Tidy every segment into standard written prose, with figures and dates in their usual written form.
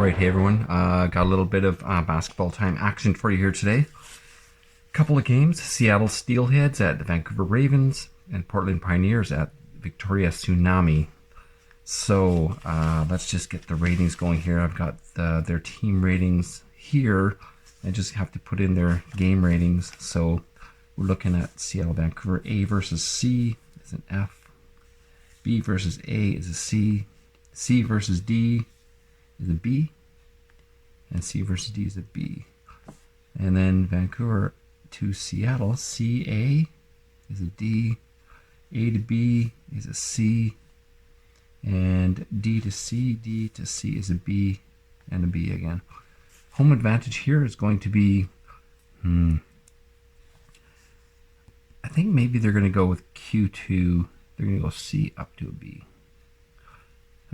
right, hey everyone. Got a little bit of basketball time action for you here today. Couple of games: Seattle Steelheads at the Vancouver Ravens and Portland Pioneers at Victoria Tsunami. So let's just get the ratings going here. I've got their team ratings here. I just have to put in their game ratings. So we're looking at Seattle Vancouver. A versus C is an F. B versus A is a C. C versus D is a B. And C versus D is a B. And then Vancouver to Seattle, CA is a D. A to B is a C. And D to C is a B and a B again. Home advantage here is going to be, I think maybe they're going to go with Q2. They're going to go C up to a B.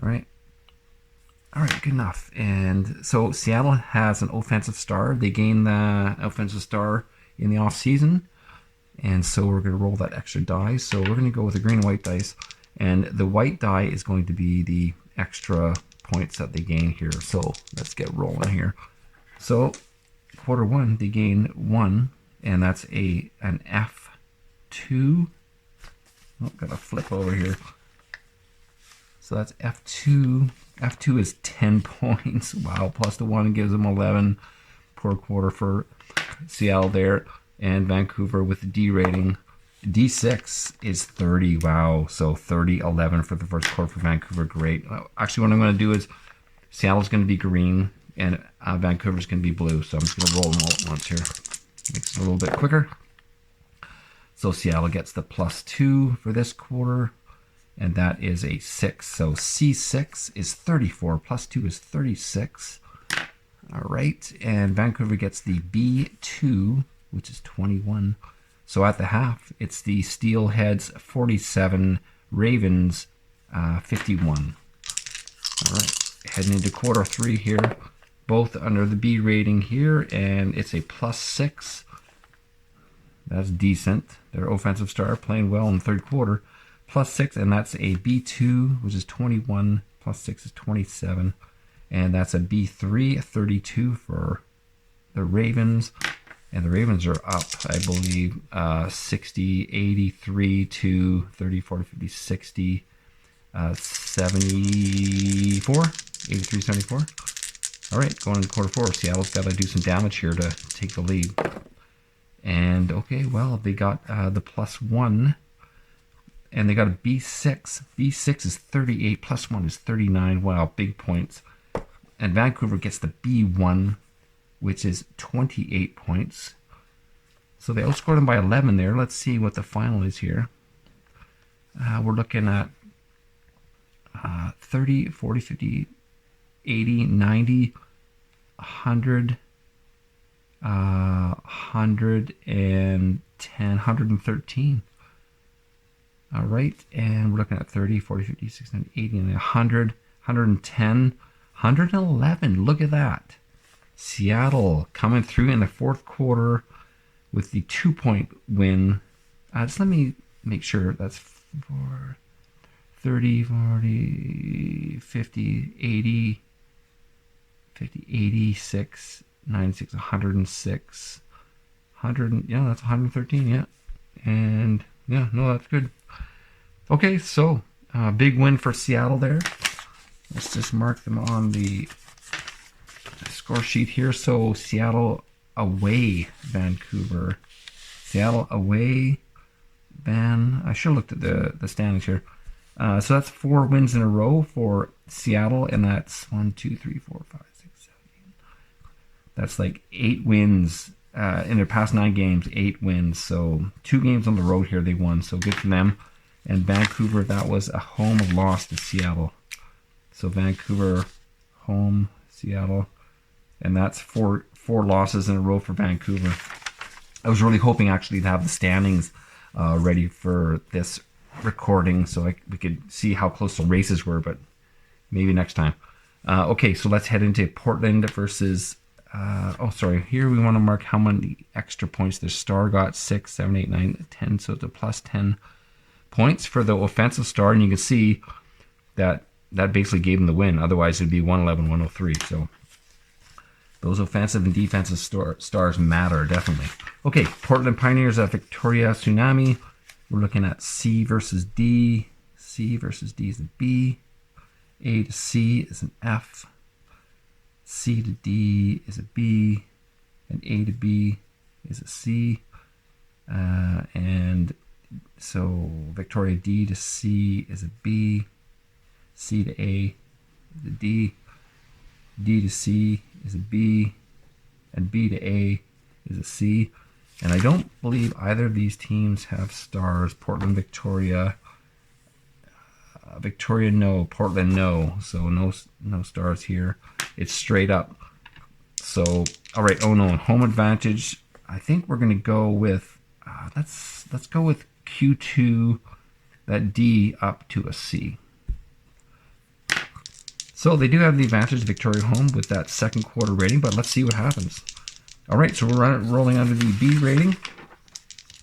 All right, good enough. And so Seattle has an offensive star. They gained the offensive star in the off season. And so we're going to roll that extra die. So we're going to go with the green and white dice. And the white die is going to be the extra points that they gain here. So let's get rolling here. So quarter one, they gain 1. And that's an F2. Oh, gotta flip over here. So that's F2. F2 is 10 points. Wow, plus the 1 gives them 11 per quarter for Seattle there. And Vancouver with the D rating. D6 is 30. Wow, so 30-11 for the first quarter for Vancouver. Great. Actually, what I'm going to do is Seattle's going to be green and Vancouver's going to be blue. So I'm just going to roll them all at once here. Makes it a little bit quicker. So Seattle gets the +2 for this quarter. And that is a 6. So C6 is 34. +2 is 36. All right. And Vancouver gets the B2, which is 21. So at the half, it's the Steelheads 47, Ravens 51. All right. Heading into quarter 3 here. Both under the B rating here. And it's a +6. That's decent. Their offensive star playing well in the third quarter. +6, and that's a B2, which is 21. +6 is 27. And that's a B3, 32 for the Ravens. And the Ravens are up, I believe, 60, 83 to 30, 40, 50, 60, 74, 83, 74. All right, going into quarter 4, Seattle's got to do some damage here to take the lead. And, okay, well, they got the +1. And they got a B6. B6 is 38. +1 is 39. Wow, big points. And Vancouver gets the B1, which is 28 points. So they outscored them by 11 there. Let's see what the final is here. We're looking at 30, 40, 50, 80, 90, 100, 110, 113. All right, and we're looking at 30, 40, 50, 60, 70, 80, and 100, 110, 111. Look at that. Seattle coming through in the fourth quarter with the 2-point win. Just let me make sure that's 30, 40, 50, 80, 50, 86, 96, 106, 100. Yeah, that's 113, yeah. And yeah, no, that's good. Okay, so big win for Seattle there. Let's just mark them on the score sheet here. So Seattle away, Vancouver. Seattle away, I should have looked at the standings here. So that's 4 wins in a row for Seattle, and that's 1, 2, 3, 4, 5, 6, 7, 8. That's like 8 wins in their past 9 games, 8 wins. So 2 games on the road here they won. So good for them. And Vancouver, that was a home loss to Seattle. So Vancouver, home, Seattle. And that's 4 losses in a row for Vancouver. I was really hoping actually to have the standings ready for this recording so we could see how close the races were, but maybe next time. Okay, so let's head into Portland versus... here we want to mark how many extra points the star got. 6, 7, 8, 9, 10. So it's a +10 points for the offensive star. And you can see that basically gave them the win. Otherwise, it would be 111, 103. So Those offensive and defensive stars matter, definitely. Okay, Portland Pioneers at Victoria Tsunami. We're looking at C versus D. C versus D is a B. A to C is an F. C to D is a B. And A to B is a C. And so Victoria D to C is a B. C to A is a D. D to C is a B. And B to A is a C. And I don't believe either of these teams have stars. Portland, Victoria. Victoria, no. Portland, no. So no stars here. It's straight up. So, all right. Oh no, home advantage. I think we're gonna go with. Let's go with Q2. That D up to a C. So they do have the advantage, Victoria home, with that second quarter rating. But let's see what happens. All right, so we're rolling under the B rating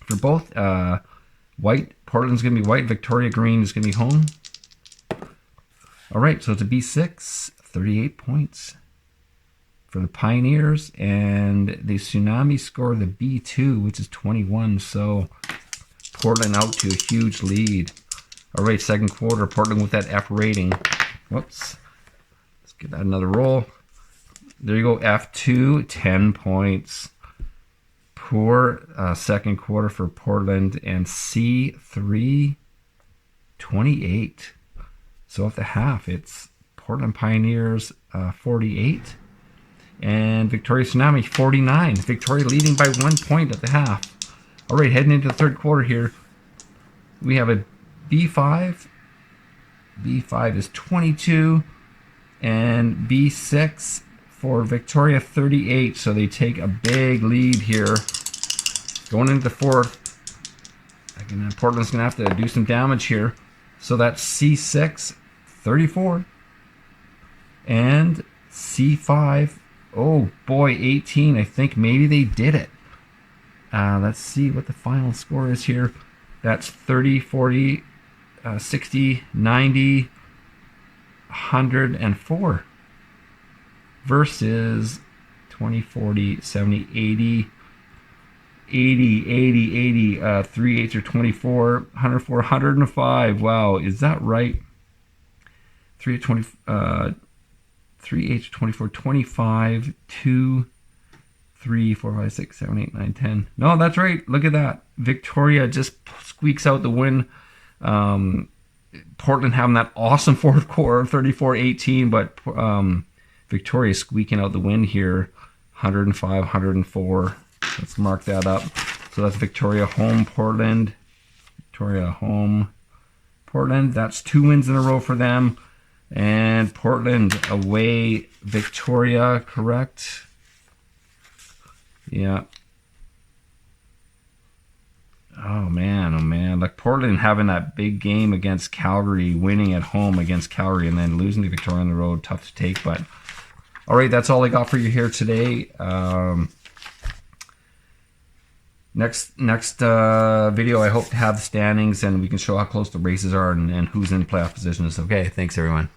for both. White, Portland's going to be white. Victoria green is going to be home. All right, so it's a B6, 38 points for the Pioneers. And the Tsunami score the B2, which is 21. So Portland out to a huge lead. All right, second quarter, Portland with that F rating. Whoops. Let's give that another roll. There you go, F2, 10 points. Poor second quarter for Portland. And C3, 28. So at the half, it's Portland Pioneers 48. And Victoria Tsunami 49. Victoria leading by 1 point at the half. All right, heading into the third quarter here. We have a B5. B5 is 22. And B6 for Victoria 38, so they take a big lead here. Going into the fourth. Again, Portland's going to have to do some damage here. So that's C6, 34. And C5, oh boy, 18. I think maybe they did it. Let's see what the final score is here. That's 30, 40, 60, 90, 104. Versus 20, 40, 70, 80, 3 8s are 24, 104, 105. Wow, is that right? 3 8 20, 3 8 24, 25, 2, 3, 4, 5, 6, 7, 8, 9, 10. No, that's right. Look at that. Victoria just squeaks out the win. Portland having that awesome fourth quarter, 34-18, but Victoria squeaking out the win here, 105, 104. Let's mark that up. So that's Victoria home, Portland. Victoria home, Portland. That's 2 wins in a row for them. And Portland away, Victoria, correct? Yeah. Oh man. Like Portland having that big game against Calgary, winning at home against Calgary, and then losing to Victoria on the road. Tough to take, but all right, that's all I got for you here today. Next video, I hope to have the standings and we can show how close the races are and who's in playoff positions. Okay, thanks everyone.